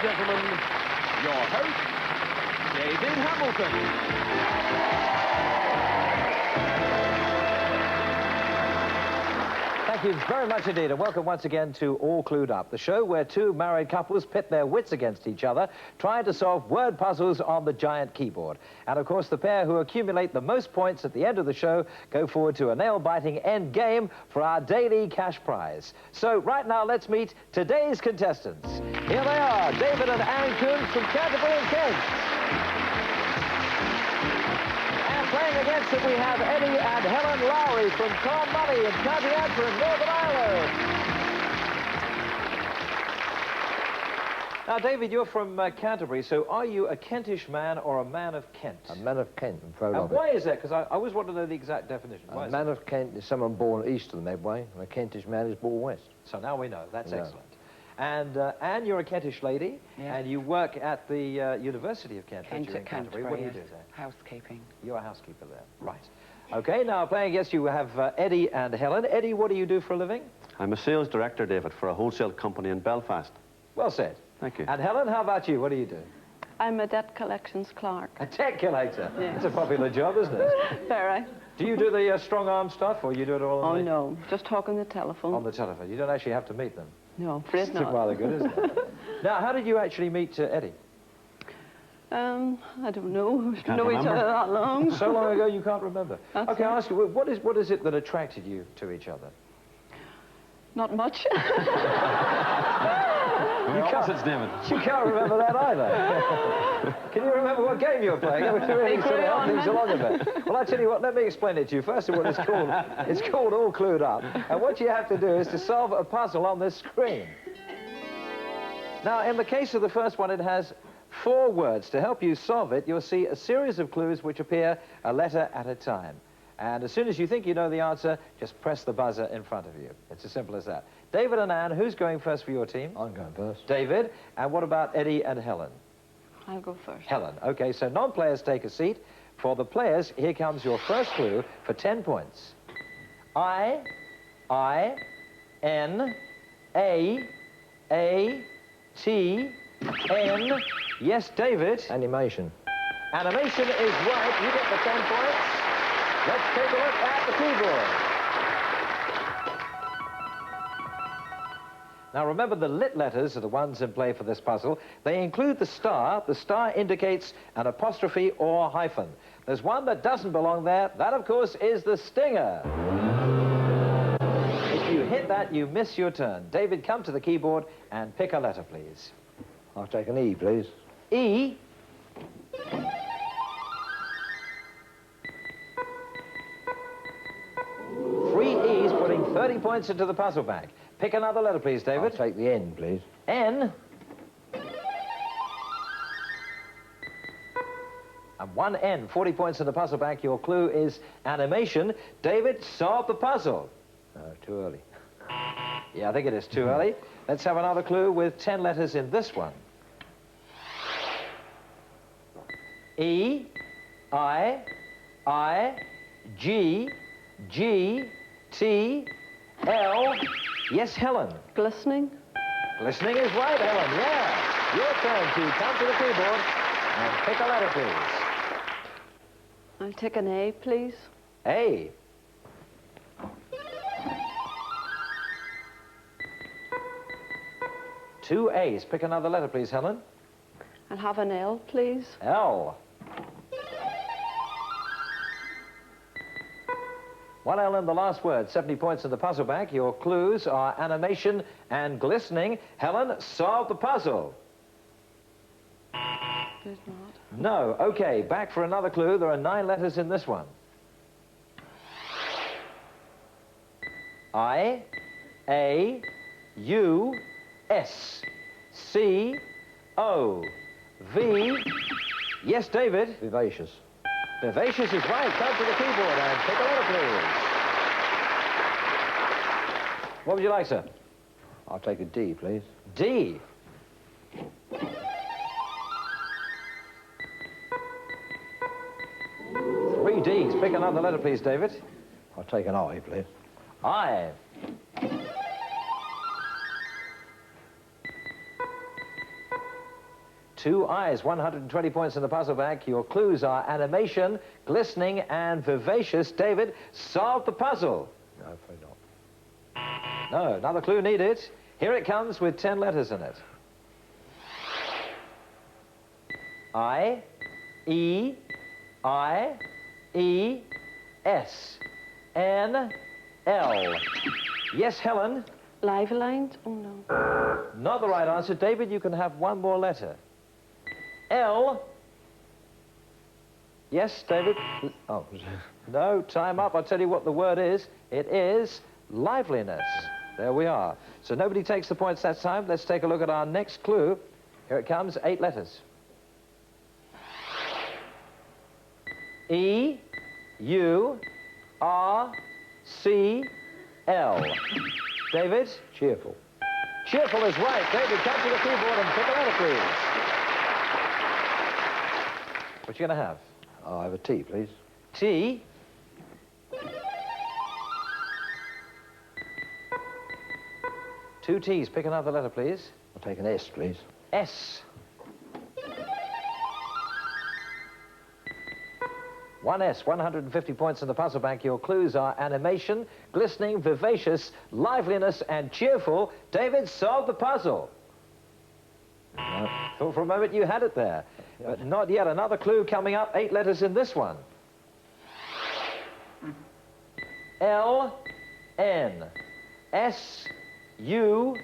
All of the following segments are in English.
gentlemen, your host, David Hamilton. Thank you very much indeed, and welcome once again to All Clued Up, the show where two married couples pit their wits against each other, trying to solve word puzzles on the giant keyboard. And of course, the pair who accumulate the most points at the end of the show go forward to a nail-biting end game for our daily cash prize. So right now, let's meet today's contestants. Here they are, David and Anne Coons from Canterbury and Kent. Playing against them, we have Eddie and Helen Lowry from Carnmoney in County Antrim, Northern Ireland. Now, David, you're from Canterbury, so are you a Kentish man or a man of Kent? A man of Kent, I'm proud of it. And why is that? Because I always want to know the exact definition. A man of Kent is someone born east of the Medway, and a Kentish man is born west. So now we know. That's excellent. And Anne, you're a Kentish lady, and you work at the University of Kent. Kent at Canterbury. What do you do there? Housekeeping. You're a housekeeper there. Right. Okay, now playing against you, we have Eddie and Helen. Eddie, what do you do for a living? I'm a sales director, David, for a wholesale company in Belfast. Well said. Thank you. And Helen, how about you? What do you do? I'm a debt collections clerk. A debt collector? Yes. It's a popular job, isn't it? Very. Do you do the strong arm stuff, or you do it all on Oh, no. Just talk on the telephone. On the telephone. You don't actually have to meet them. No, afraid It's not. rather good, isn't it? Now, how did you actually meet Eddie? I don't know. We Can't know each remember. other that long. So long ago you can't remember. That's Okay, it. I'll ask you, what is it that attracted you to each other? Not much. We're opposites, David. You can't remember that either. Can you remember what game you were playing? It was really sort of help things along a bit. Well, I tell you what, let me explain it to you. First of all, it's called All Clued Up. And what you have to do is to solve a puzzle on this screen. Now, in the case of the first one, it has 4 words. To help you solve it, you'll see a series of clues which appear a letter at a time. And as soon as you think you know the answer, just press the buzzer in front of you. It's as simple as that. David and Anne, who's going first for your team? I'm going first. David. And what about Eddie and Helen? I'll go first. Helen. Okay, so non-players take a seat. For the players, here comes your first clue for 10 points. I, N, A, T, N. Yes, David. Animation. Animation is right. You get the 10 points. Let's take a look at the keyboard. Now, remember, the lit letters are the ones in play for this puzzle. They include the star. The star indicates an apostrophe or hyphen. There's one that doesn't belong there. That, of course, is the stinger. If you hit that, you miss your turn. David, come to the keyboard and pick a letter, please. I'll take an E, please. E. Three E's, putting 30 points into the puzzle bag. Pick another letter, please, David. I'll take the N, please. N. And 1 N, 40 points in the puzzle bag. Your clue is animation. David, solve the puzzle. Too early. Yeah, I think it is too early. Let's have another clue with 10 letters in this one. E, I, G, T, L. Yes, Helen. Glistening. Listening is right, Helen, yeah. Your turn to come to the keyboard and pick a letter, please. I'll take an A, please. A. Two A's. Pick another letter, please, Helen. I'll have an L, please. L. One L in the last word. 70 points in the puzzle bag. Your clues are animation and glistening. Helen, solve the puzzle. Did not. No. Okay, back for another clue. There are 9 letters in this one. I, A, U, S, C, O, V. Yes, David. Vivacious. Vivacious is right. Come to the keyboard and pick a letter, please. What would you like, sir? I'll take a D, please. D. Three D's. Pick another letter, please, David. I'll take an I, please. I. 2 I's, 120 points in the puzzle bank. Your clues are animation, glistening, and vivacious. David, solve the puzzle. No, afraid not. No, another clue needed. Here it comes with 10 letters in it. I, E, S, N, L. Yes, Helen? Live lines? Oh, no. Not the right answer. David, you can have one more letter. L. Yes, David? Oh, No, time up. I'll tell you what the word is. It is liveliness. There we are. So nobody takes the points that time. Let's take a look at our next clue. Here it comes, 8 letters. E, U, R, C, L. David? cheerful. Cheerful is right. David, come to the keyboard and pick a letter, please. What you going to have? I'll have a tea, please. T. Two T's. Pick another letter, please. I'll take an S, please. S. 1S, 150 points in the puzzle bank. Your clues are animation, glistening, vivacious, liveliness, and cheerful. David, solve the puzzle. No. Thought for a moment you had it there, but not yet. Another clue coming up, 8 letters in this one. L, N, S, U,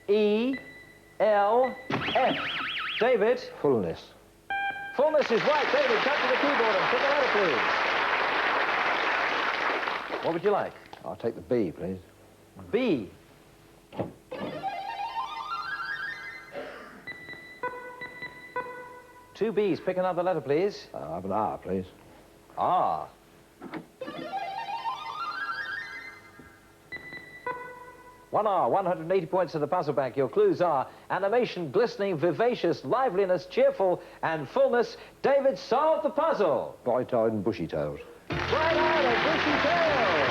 E, L, F. David? Fullness. Fullness is right. David, come to the keyboard and pick a letter, please. What would you like? I'll take the B, please. B. Two B's. Pick another letter, please. I'll have an R, please. R. One R, 180 points in the puzzle bank. Your clues are animation, glistening, vivacious, liveliness, cheerful, and fullness. David, solve the puzzle. Bright-eyed and bushy-tailed. Bright-eyed and bushy-tailed.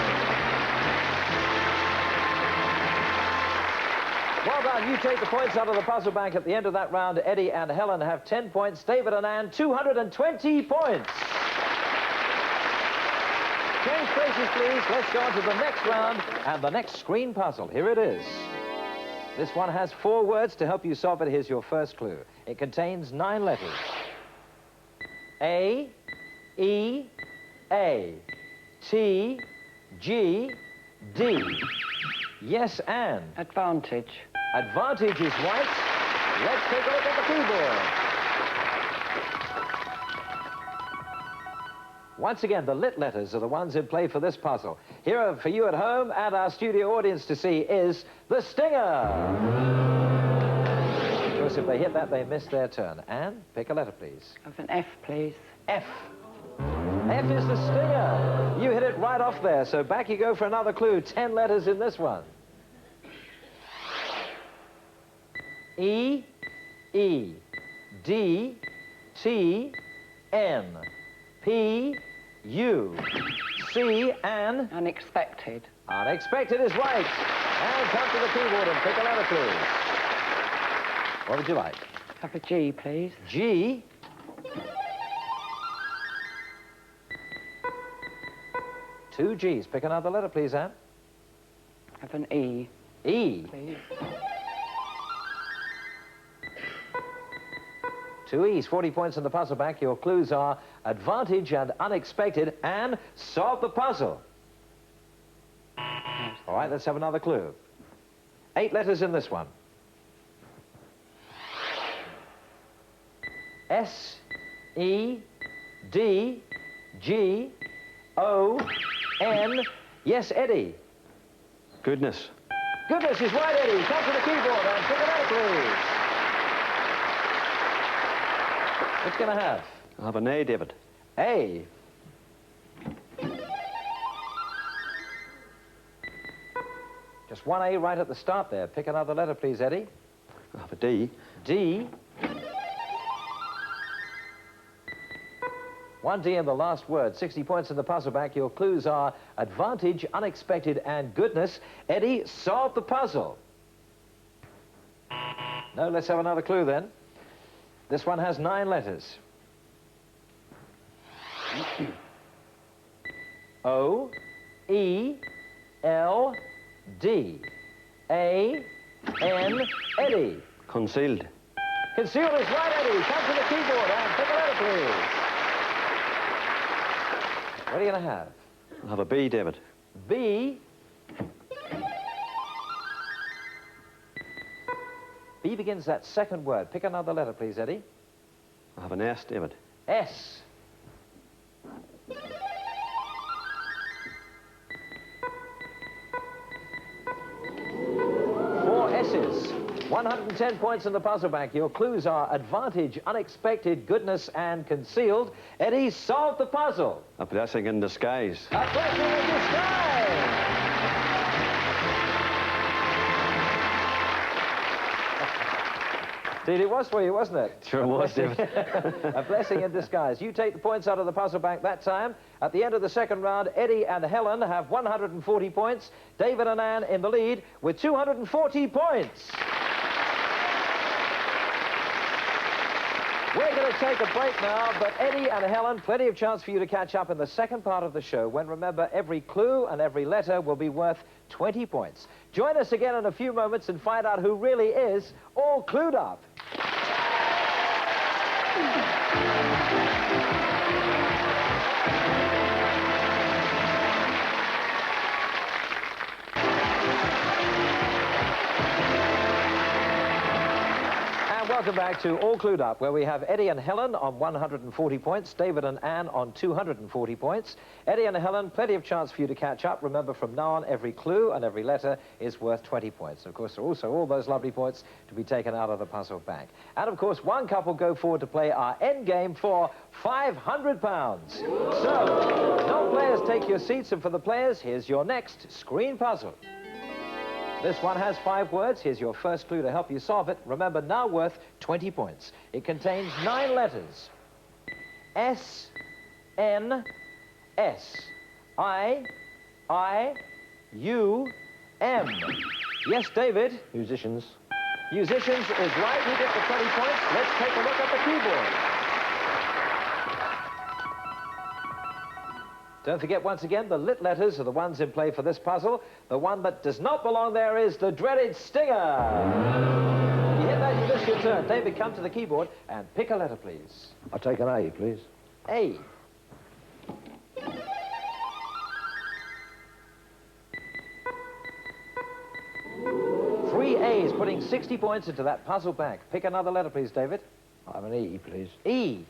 Well done. You take the points out of the puzzle bank at the end of that round. Eddie and Helen have 10 points. David and Anne, 220 points. Change places, please. Let's go on to the next round and the next screen puzzle. Here it is. This one has 4 words to help you solve it. Here's your first clue. It contains 9 letters. A, E, A, T, G, D. Yes, Anne. Advantage. Advantage is right. Let's take a look at the keyboard. Once again, the lit letters are the ones in play for this puzzle. Here for you at home and our studio audience to see is the stinger. Of course, if they hit that, they miss their turn. Anne, pick a letter, please. Of an F, please. F. F is the stinger. You hit it right off there, so back you go for another clue. 10 letters in this one. E, E, D, T, N, P, U, C, and... Unexpected. Unexpected is right. And come to the keyboard and pick a letter, please. What would you like? Have a G, please. G. Two G's. Pick another letter, please, Anne. Have an E, E. please. 2 E's, 40 points in the puzzle bank. Your clues are advantage and unexpected, and solve the puzzle. All right, let's have another clue. 8 letters in this one. S, E, D, G, O, N. Yes, Eddie. Goodness. Goodness is right, Eddie. Come to the keyboard and pick it out, please. What's going to have? I'll have an A, David. A. Just one A right at the start there. Pick another letter, please, Eddie. I'll have a D. D. One D in the last word. 60 points in the puzzle bank. Your clues are advantage, unexpected, and goodness. Eddie, solve the puzzle. No, let's have another clue then. This one has 9 letters. O, E, L, D, A, N, Eddie. Concealed. Concealed is right, Eddie. Come to the keyboard and pick a letter, please. What are you going to have? I'll have a B, David. B. B begins that second word. Pick another letter, please, Eddie. I'll have an S, David. S. Four S's. 110 points in the puzzle bank. Your clues are advantage, unexpected, goodness, and concealed. Eddie, solve the puzzle. A blessing in disguise. A blessing in disguise. Indeed, it was for you, wasn't it? Sure was, David. A blessing in disguise. You take the points out of the puzzle bank that time. At the end of the second round, Eddie and Helen have 140 points. David and Anne in the lead with 240 points. We're going to take a break now, but Eddie and Helen, plenty of chance for you to catch up in the second part of the show, when, remember, every clue and every letter will be worth 20 points. Join us again in a few moments and find out who really is all clued up. Welcome back to All Clued Up, where we have Eddie and Helen on 140 points, David and Anne on 240 points. Eddie and Helen, plenty of chance for you to catch up. Remember, from now on, every clue and every letter is worth 20 points. Of course, there are also all those lovely points to be taken out of the puzzle bank. And, of course, one couple go forward to play our end game for £500. So, no players, take your seats, and for the players, here's your next screen puzzle. This one has 5 words. Here's your first clue to help you solve it. Remember, now worth 20 points. It contains 9 letters. S, N, S, I, U, M. Yes, David? Musicians. Musicians is right. You get the 20 points. Let's take a look at the keyboard. Don't forget, once again, the lit letters are the ones in play for this puzzle. The one that does not belong there is the dreaded stinger. You hit that, you miss your turn. David, come to the keyboard and pick a letter, please. I'll take an A, please. A. Three A's, putting 60 points into that puzzle bank. Pick another letter, please, David. I'll have an E, please. E.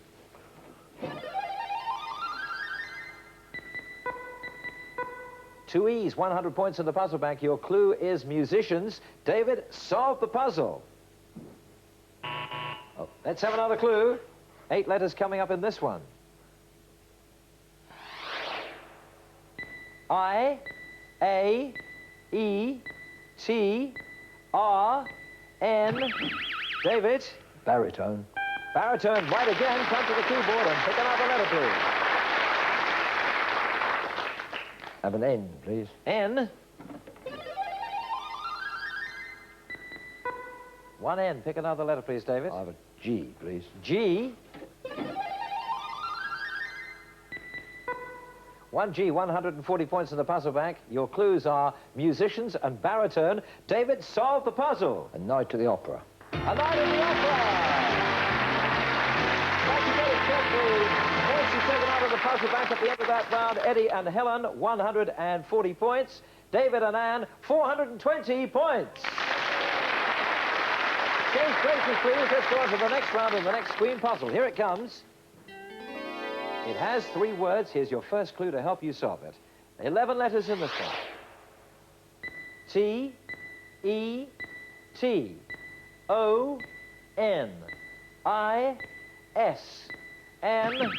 Two E's, 100 points in the puzzle bank. Your clue is musicians. David, solve the puzzle. Oh, let's have another clue. 8 letters coming up in this one. I, A, E, T, R, N. David? Baritone. Baritone, right again. Come to the keyboard and pick another letter, please. Have an N, please. N. One N. Pick another letter, please, David. I'll have a G, please. G. One G, 140 points in the puzzle bank. Your clues are musicians and baritone. David, solve the puzzle. A Night to the Opera. A Night at the Opera. Like you better check the points you've taken out of the puzzle bank at the end of that round. Eddie and Helen, 140 points. David and Anne, 420 points. Change places, please. Let's go on to the next round of the next screen puzzle. Here it comes. It has 3 words. Here's your first clue to help you solve it. 11 letters in this one. T, E, T, O, N, I, S, N.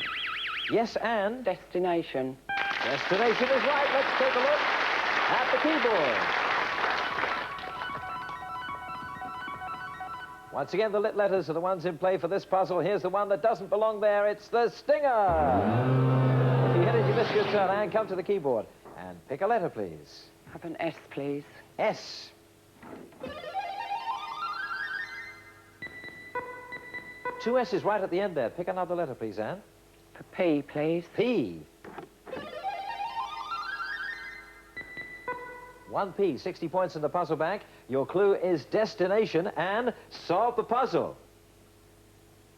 Yes, and? Destination. Destination is right. Let's take a look at the keyboard. Once again, the lit letters are the ones in play for this puzzle. Here's the one that doesn't belong there. It's the stinger. If you hit it, you miss your turn. Anne, come to the keyboard and pick a letter, please. Have an S, please. S. Two S's right at the end there. Pick another letter, please, Anne. For P, please. P. 1 P, 60 points in the puzzle bank. Your clue is destination and solve the puzzle.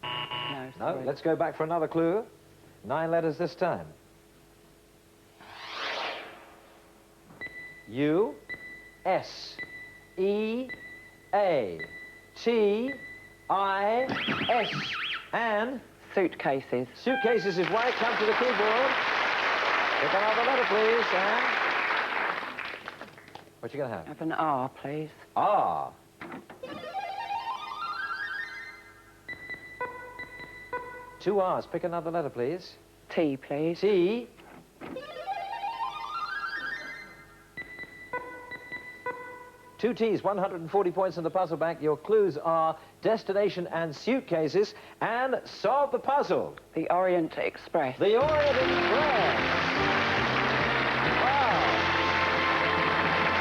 No, No, sorry. let's go back for another clue. 9 letters this time. U, S, E, A, T, I, S, and Suitcases. suitcases is right. Come to the keyboard. Pick another letter, please, Anne. What you gonna have? Have an R, please. R. Two R's. Pick another letter, please. T, please. T. Two T's, 140 points in the puzzle bank. Your clues are destination and suitcases. And solve the puzzle. The Orient Express. The Orient Express. Wow.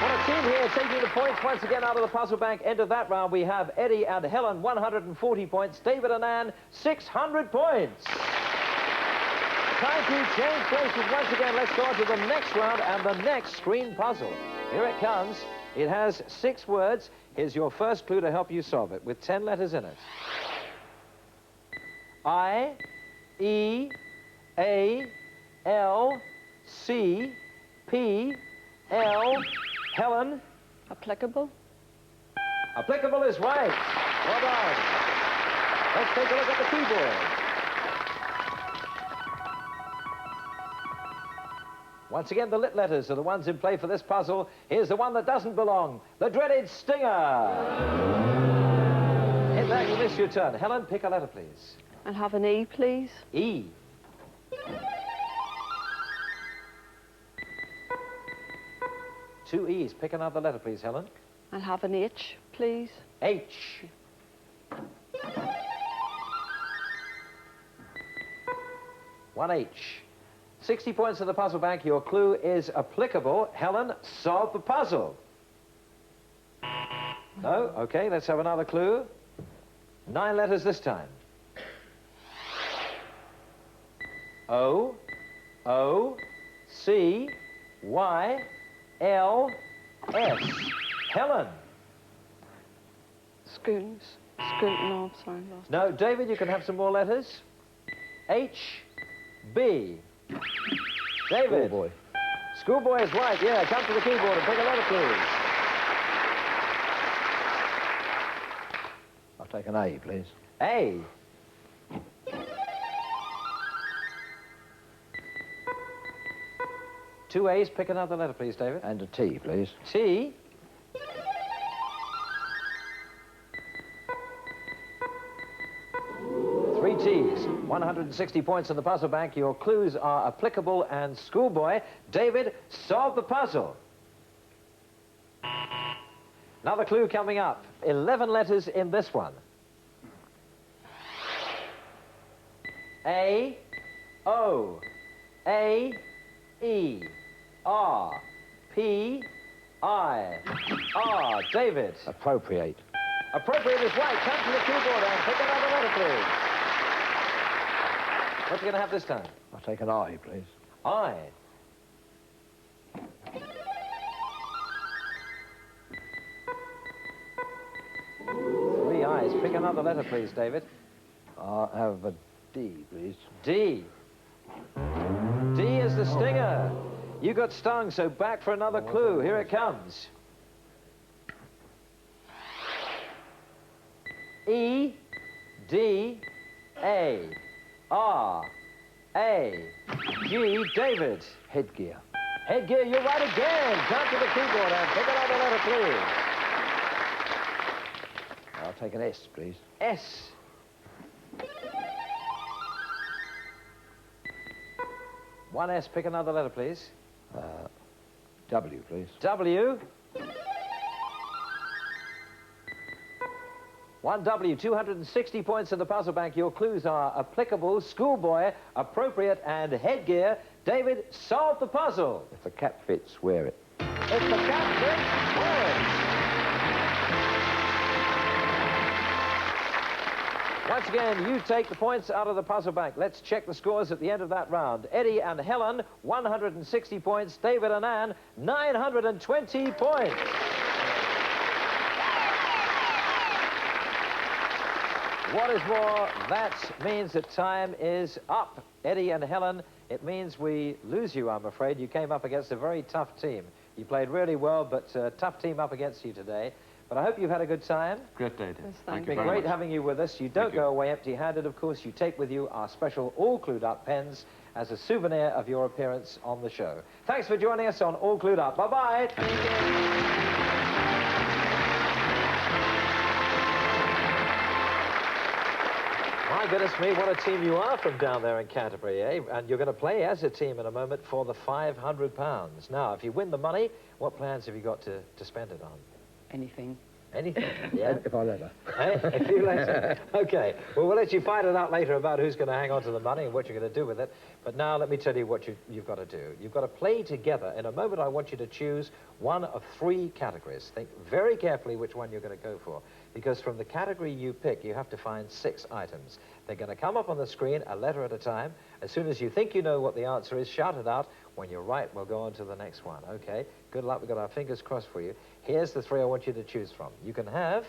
What a team here taking the points once again out of the puzzle bank. End of that round, we have Eddie and Helen, 140 points. David and Anne, 600 points. Time to change places once again. Let's go on to the next round and the next screen puzzle. Here it comes. It has 6 words. Here's your first clue to help you solve it, with 10 letters in it. I, E, A, L, C, P, L, Helen. Applicable? Applicable is right. Well done. Let's take a look at the keyboard. Once again, the lit letters are the ones in play for this puzzle. Here's the one that doesn't belong, the dreaded stinger. In that, you miss your turn. Helen, pick a letter, please. I'll have an E, please. E. Two E's. Pick another letter, please, Helen. I'll have an H, please. H. One H. 60 points in the puzzle bank. Your clue is applicable. Helen, solve the puzzle. No? Okay, let's have another clue. 9 letters this time. O, O, C, Y, L, S. Helen. Scoons. No, sorry, lost. No, David, you can have some more letters. H, B. David. Schoolboy. Schoolboy is right, yeah. Come to the keyboard and pick a letter, please. I'll take an A, please. A. Two A's, pick another letter, please, David. And a T, please. T. Three T's, 160 points in the puzzle bank. Your clues are applicable and schoolboy. David, solve the puzzle. Another clue coming up. 11 letters in this one. A, O, A, E, R, P, I, R. David. Appropriate. Appropriate is right. Come to the keyboard and pick another letter, please. What are you going to have this time? I'll take an I, please. I. Three I's. Pick another letter, please, David. I'll have a D, please. D. D is the stinger. You got stung, so back for another clue. Here it comes. E, D, A, R, A, G, David. Headgear. Headgear, you're right again. Come to the keyboard and pick another letter, please. I'll take an S, please. S. One S, pick another letter, please. W, please. W. One W, 260 points in the puzzle bank. Your clues are applicable, schoolboy, appropriate, and headgear. David, solve the puzzle. If the cap fits, wear it. If the cap fits, wear it. Once again, you take the points out of the puzzle bank. Let's check the scores at the end of that round. Eddie and Helen, 160 points. David and Anne, 920 points. What is more, that means that time is up. Eddie and Helen, it means we lose you, I'm afraid. You came up against a very tough team. You played really well, but a tough team up against you today. But I hope you've had a good time. Great day. Yes, Thank It's you been very great much. having you with us. You don't Thank you. go away empty-handed, of course. You take with you our special All Clued Up pens as a souvenir of your appearance on the show. Thanks for joining us on All Clued Up. Bye-bye. My goodness me, what a team you are from down there in Canterbury, eh? And you're going to play as a team in a moment for the £500. Now, if you win the money, what plans have you got to spend it on? Anything. Anything? Yeah? If I let her. Eh? If you let her. Okay. Well, we'll let you find it out later about who's going to hang on to the money and what you're going to do with it. But now let me tell you what you've got to do. You've got to play together. In a moment, I want you to choose one of 3 categories. Think very carefully which one you're going to go for. Because from the category you pick, you have to find 6 items. They're going to come up on the screen, a letter at a time. As soon as you think you know what the answer is, shout it out. When you're right, we'll go on to the next one. Okay? Good luck. We've got our fingers crossed for you. Here's the 3 I want you to choose from. You can have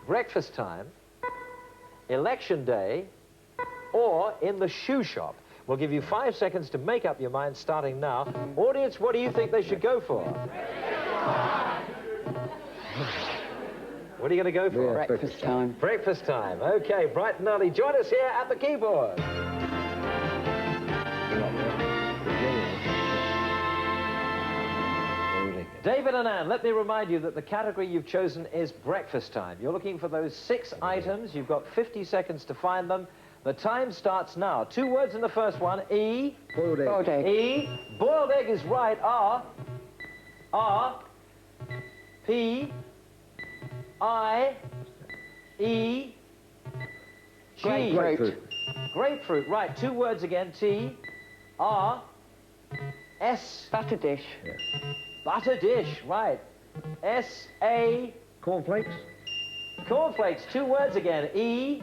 breakfast time, election day, or in the shoe shop. We'll give you 5 seconds to make up your mind starting now. Audience, what do you think they should go for? What are you going to go for? Yeah. Breakfast time. Breakfast time. Okay, bright and early. Join us here at the keyboard. David and Anne, let me remind you that the category you've chosen is breakfast time. You're looking for those 6 items. You've got 50 seconds to find them. The time starts now. 2 words in the first one. E. Boiled egg. Boiled egg. E. Boiled egg is right. R. R. P. I. E. G. Grapefruit. Grapefruit. Right. 2 words again. T. R. S. Butter dish. Butter dish. Right. S. A. Cornflakes. Cornflakes. 2 words again. E.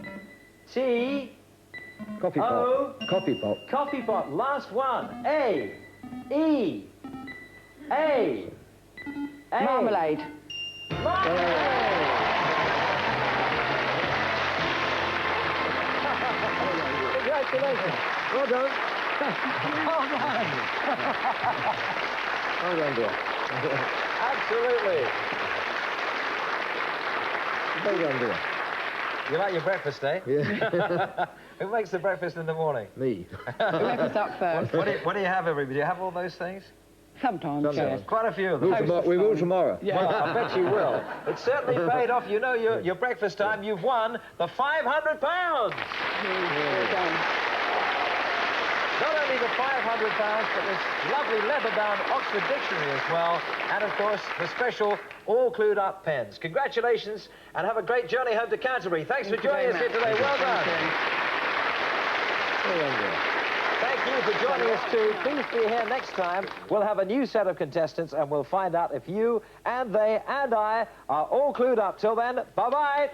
T. Coffee pot. O. Coffee pot. Coffee pot. Last one. A. E. A. A. Marmalade. Marmalade. Congratulations. Well done. Well done. Well done, dear. Absolutely. Well done, dear. You like your breakfast, eh? Yeah. Who makes the breakfast in the morning? Me. Whoever's up first. What do you have, everybody? Do you have all those things? Sometimes, Sometimes. yes. Quite a few of them. We will tomorrow. Yeah. Well, I bet you will. It certainly paid off. You know, your breakfast time, you've won the £500. Well done. Not only the £500, but this lovely leather-bound Oxford Dictionary as well. And, of course, the special All Clued Up pens. Congratulations, and have a great journey home to Canterbury. Thanks for joining us here today. Well done. Well done, dear. Thank you for joining us too. Please be here next time. We'll have a new set of contestants and we'll find out if you and they and I are all clued up. Till then, bye-bye.